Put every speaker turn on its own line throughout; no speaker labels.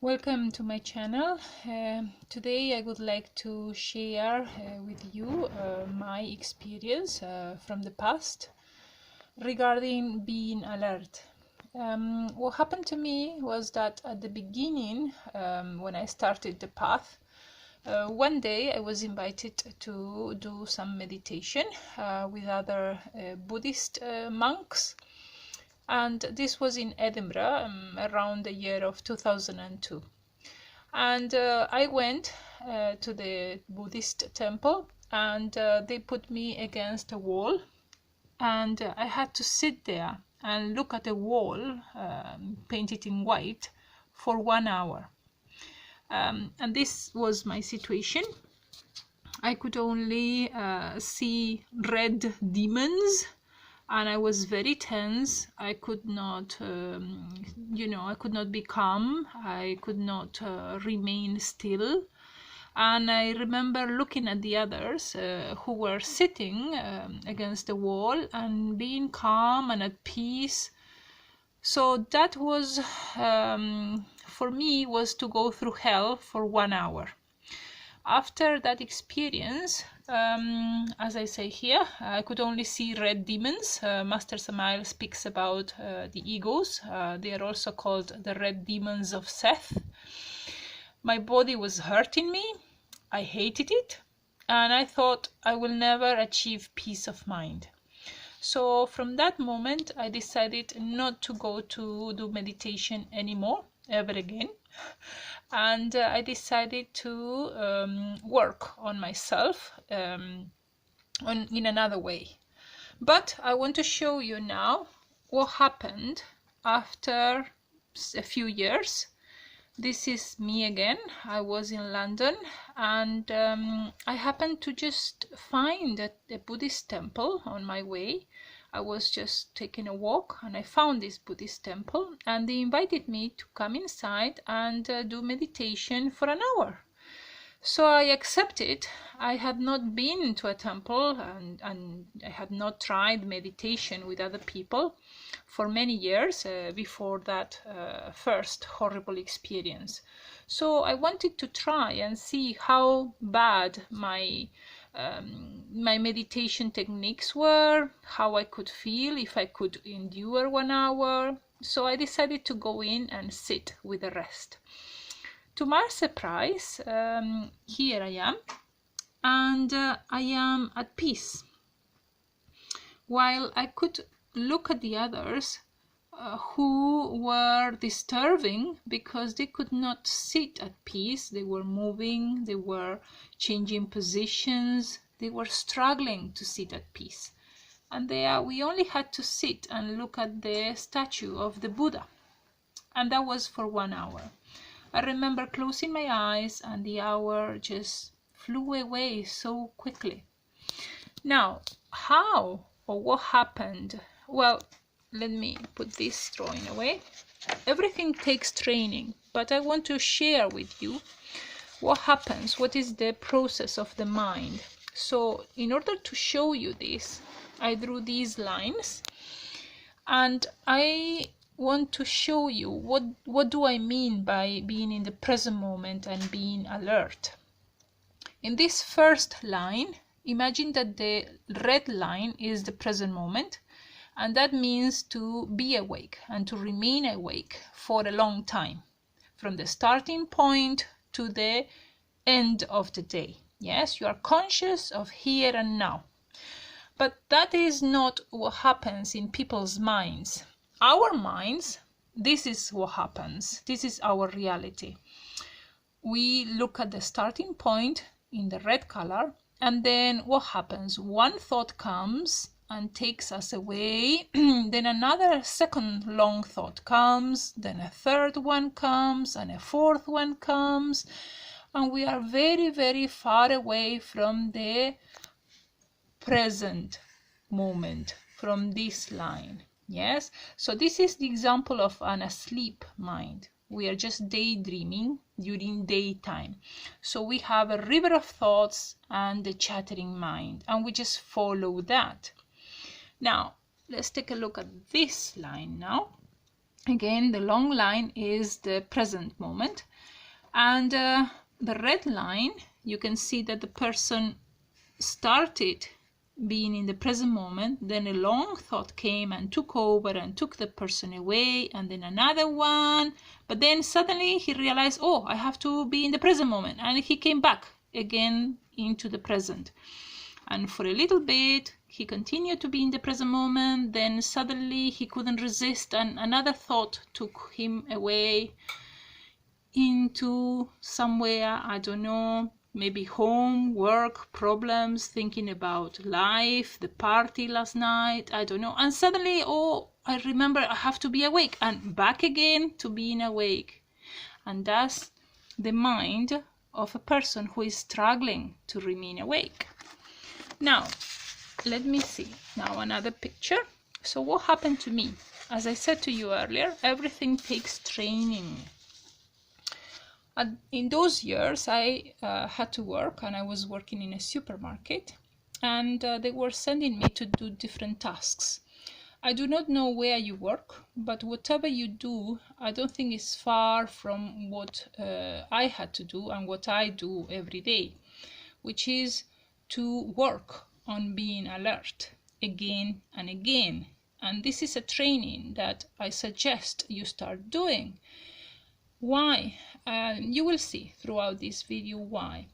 Welcome to my channel. Today I would like to share with you my experience from the past regarding being alert. What happened to me was that at the beginning, when I started the path, one day I was invited to do some meditation with other Buddhist monks. And this was in Edinburgh around the year of 2002. And I went to the Buddhist temple, and they put me against a wall, and I had to sit there and look at a wall painted in white for 1 hour. And this was my situation. I could only see red demons, and I was very tense. I could not, I could not be calm. I could not remain still. And I remember looking at the others who were sitting against the wall and being calm and at peace. So that was, for me, was to go through hell for 1 hour. After that experience, as I say here, I could only see red demons. Master Samael speaks about the egos. They are also called the red demons of Seth. My body was hurting me. I hated it. And I thought I will never achieve peace of mind. So from that moment, I decided not to go to do meditation anymore, ever again. And I decided to work on myself in another way. But I want to show you now what happened after a few years. This is me again. I was in London, and I happened to just find a Buddhist temple on my way. I was just taking a walk, and I found this Buddhist temple, and they invited me to come inside and do meditation for an hour. So I accepted. I had not been to a temple, and I had not tried meditation with other people for many years before that first horrible experience. So I wanted to try and see how bad my meditation techniques were, how I could feel, if I could endure 1 hour. So I decided to go in and sit with the rest. To my surprise, here I am, and I am at peace. While I could look at the others who were disturbing because they could not sit at peace. They were moving, they were changing positions, they were struggling to sit at peace. And there we only had to sit and look at the statue of the Buddha. And that was for 1 hour. I remember closing my eyes, and the hour just flew away so quickly. Now, how or what happened? Well, let me put this drawing away. Everything takes training, but I want to share with you what happens, what is the process of the mind. So in order to show you this, I drew these lines, and I want to show you what do I mean by being in the present moment and being alert. In this first line, imagine that the red line is the present moment, and that means to be awake and to remain awake for a long time, from the starting point to the end of the day. Yes, you are conscious of here and now. But that is not what happens in people's minds. Our minds, this is what happens. This is our reality. We look at the starting point in the red color, and then what happens? One thought comes and takes us away. Then another second long thought comes, then a third one comes, and a fourth one comes. And we are very, very far away from the present moment, from this line. Yes, so this is the example of an asleep mind. We are just daydreaming during daytime. So we have a river of thoughts and a chattering mind, and we just follow that. Now, let's take a look at this line now. Again, the long line is the present moment, and the red line, you can see that the person started being in the present moment, then a long thought came and took over and took the person away, and then another one, but then suddenly he realized, oh, I have to be in the present moment, and he came back again into the present. And for a little bit he continued to be in the present moment, then suddenly he couldn't resist and another thought took him away into somewhere, I don't know, maybe home, work, problems, thinking about life, the party last night, I don't know. And suddenly, oh, I remember I have to be awake, and back again to being awake. And that's the mind of a person who is struggling to remain awake. Now, let me see now another picture. So what happened to me? As I said to you earlier, everything takes training. In those years, I had to work, and I was working in a supermarket, and they were sending me to do different tasks. I do not know where you work, but whatever you do, I don't think it's far from what I had to do and what I do every day, which is to work on being alert again and again. And this is a training that I suggest you start doing. Why? You will see throughout this video why.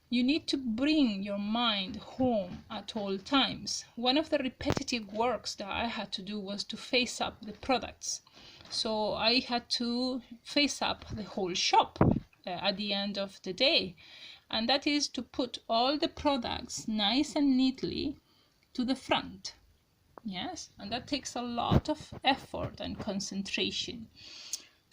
You need to bring your mind home at all times. One of the repetitive works that I had to do was to face up the products. So I had to face up the whole shop at the end of the day. And that is to put all the products nice and neatly to the front. Yes, and that takes a lot of effort and concentration.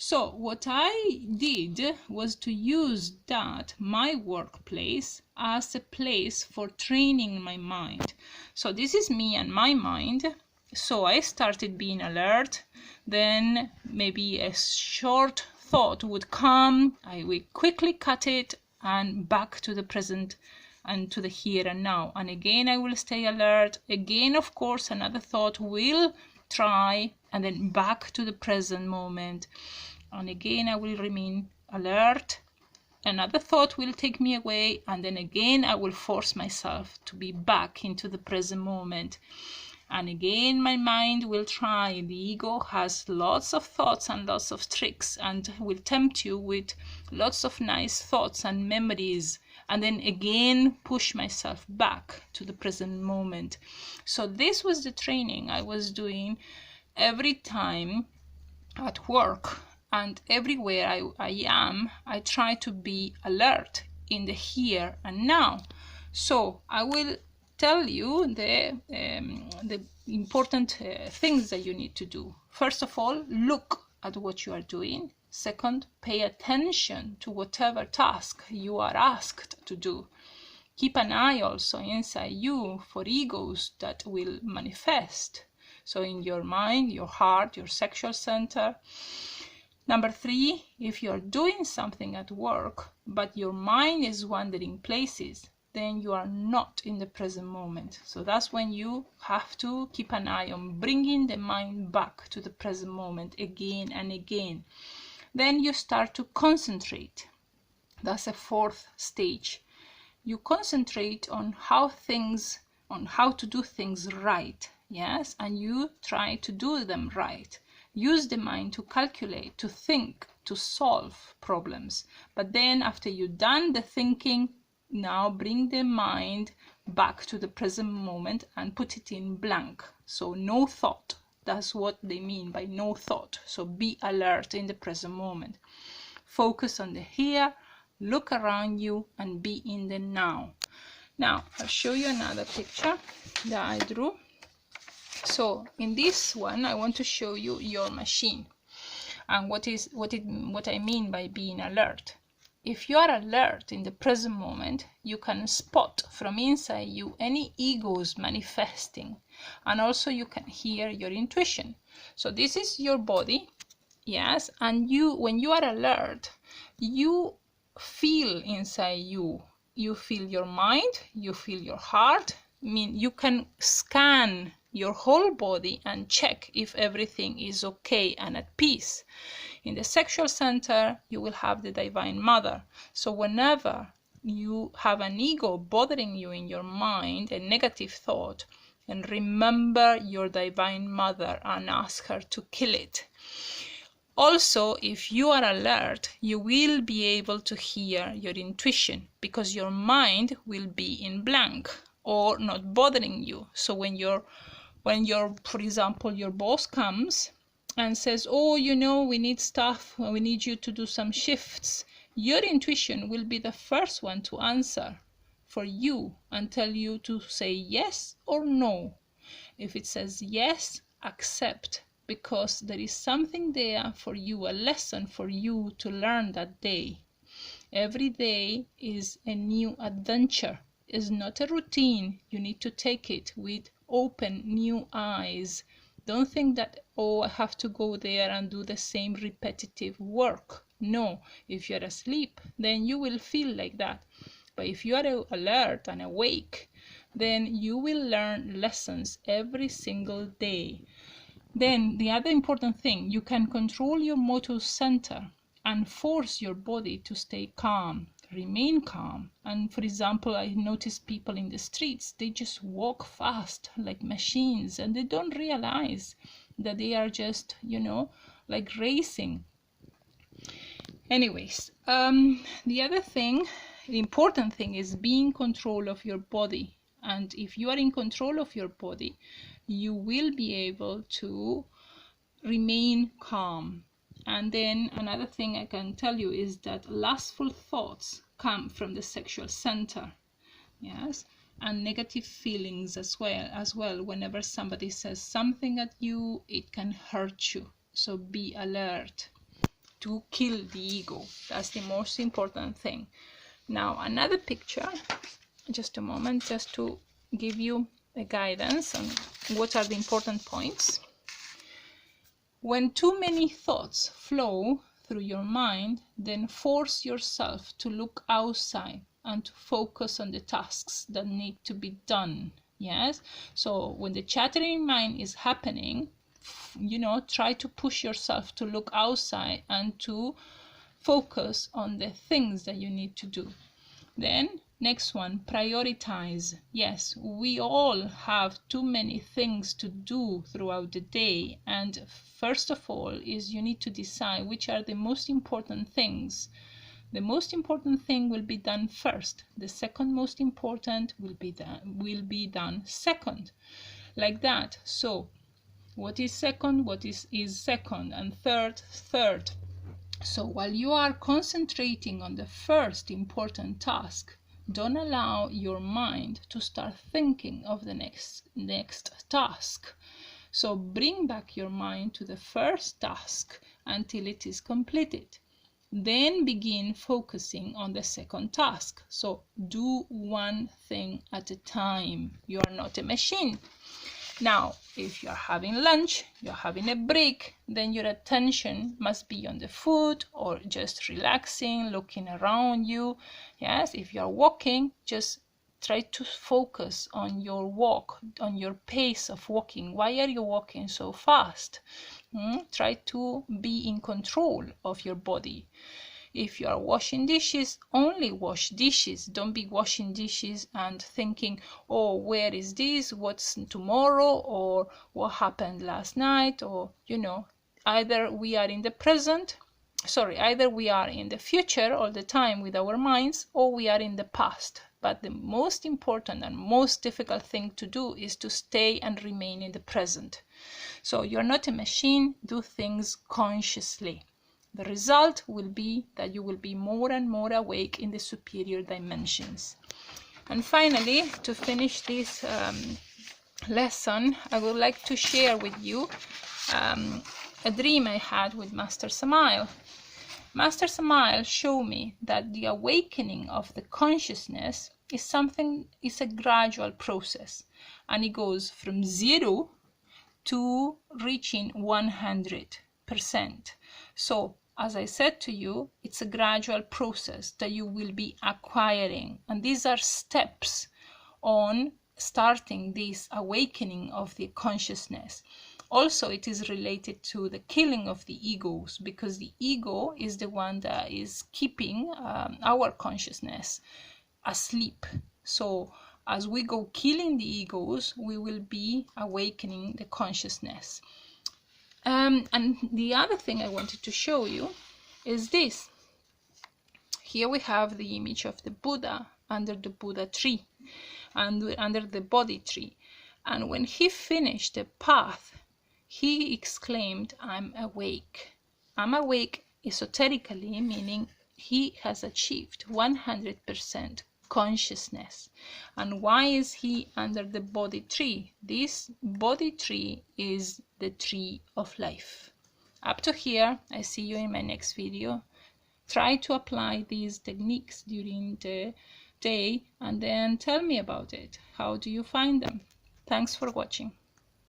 So what I did was to use that, my workplace, as a place for training my mind. So this is me and my mind. So I started being alert. Then maybe a short thought would come. I would quickly cut it and back to the present and to the here and now. And again, I will stay alert. Again, of course, another thought will try, and then back to the present moment. And again, I will remain alert. Another thought will take me away, and then again, I will force myself to be back into the present moment. And again, my mind will try. The ego has lots of thoughts and lots of tricks, and will tempt you with lots of nice thoughts and memories, and then again push myself back to the present moment. So this was the training I was doing every time at work. And everywhere I am, I try to be alert in the here and now. So I will tell you the important things that you need to do. First of all, look at what you are doing. Second, pay attention to whatever task you are asked to do. Keep an eye also inside you for egos that will manifest. So in your mind, your heart, your sexual center. Number 3, if you're doing something at work, but your mind is wandering places, then you are not in the present moment. So that's when you have to keep an eye on bringing the mind back to the present moment again and again. Then you start to concentrate. That's a 4th stage. You concentrate on how to do things right, yes, and you try to do them right. Use the mind to calculate, to think, to solve problems. But then after you've done the thinking, now bring the mind back to the present moment and put it in blank. So no thought. That's what they mean by no thought. So be alert in the present moment. Focus on the here, look around you, and be in the now. Now, I'll show you another picture that I drew. So in this one, I want to show you your machine and what I mean by being alert. If you are alert in the present moment, you can spot from inside you any egos manifesting, and also you can hear your intuition. So this is your body, yes, and when you are alert, you feel inside you. You feel your mind, you feel your heart. I mean, you can scan your whole body and check if everything is okay and at peace. In the sexual center, you will have the Divine Mother. So whenever you have an ego bothering you in your mind, a negative thought, and remember your Divine Mother and ask her to kill it. Also, if you are alert, you will be able to hear your intuition because your mind will be in blank or not bothering you. So when your, for example, your boss comes and says, oh, you know, we need stuff, we need you to do some shifts, your intuition will be the first one to answer for you and tell you to say yes or no. If it says yes, accept, because there is something there for you, a lesson for you to learn that day. Every day is a new adventure. It's not a routine. You need to take it with open new eyes. Don't think that, oh, I have to go there and do the same repetitive work. No, if you're asleep, then you will feel like that. But if you are alert and awake, then you will learn lessons every single day. Then the other important thing, you can control your motor center and force your body to stay calm, remain calm. And for example, I notice people in the streets, they just walk fast like machines and they don't realize that they are just, you know, like racing. Anyways, the other thing, the important thing is being in control of your body. And if you are in control of your body, you will be able to remain calm. And then another thing I can tell you is that lustful thoughts come from the sexual center. Yes, and negative feelings as well. Whenever somebody says something at you, it can hurt you. So be alert to kill the ego. That's the most important thing. Now another picture, just a moment, just to give you a guidance on what are the important points. When too many thoughts flow through your mind, then force yourself to look outside and to focus on the tasks that need to be done. Yes, so when the chattering mind is happening, you know, try to push yourself to look outside and to focus on the things that you need to do. Then next one, prioritize. Yes, we all have too many things to do throughout the day, and first of all is you need to decide which are the most important things. The most important thing will be done first. The second most important will be done second. Like that. So what is second, what is second, and third. So while you are concentrating on the first important task, don't allow your mind to start thinking of the next task. So bring back your mind to the first task until it is completed. Then begin focusing on the second task. So do one thing at a time. You are not a machine. Now, if you're having lunch, you're having a break, then your attention must be on the food or just relaxing, looking around you. Yes, if you're walking, just try to focus on your walk, on your pace of walking. Why are you walking so fast? Try to be in control of your body. If you are washing dishes, only wash dishes. Don't be washing dishes and thinking, oh, where is this? What's tomorrow? Or what happened last night? Or, you know, either we are in the future all the time with our minds, or we are in the past. But the most important and most difficult thing to do is to stay and remain in the present. So you're not a machine. Do things consciously. The result will be that you will be more and more awake in the superior dimensions. And finally, to finish this lesson, I would like to share with you a dream I had with Master Samael. Master Samael showed me that the awakening of the consciousness is a gradual process, and it goes from 0 to reaching 100%. So, as I said to you, it's a gradual process that you will be acquiring, and these are steps on starting this awakening of the consciousness. Also, it is related to the killing of the egos, because the ego is the one that is keeping our consciousness asleep. So as we go killing the egos, we will be awakening the consciousness. And the other thing I wanted to show you is this. Here we have the image of the Buddha under the Buddha tree and under the Bodhi tree. And when he finished the path, he exclaimed, "I'm awake." I'm awake esoterically, meaning he has achieved 100% consciousness. And why is he under the Bodhi tree? This Bodhi tree is the tree of life. Up to here, I see you in my next video. Try to apply these techniques during the day and then tell me about it. How do you find them? Thanks for watching.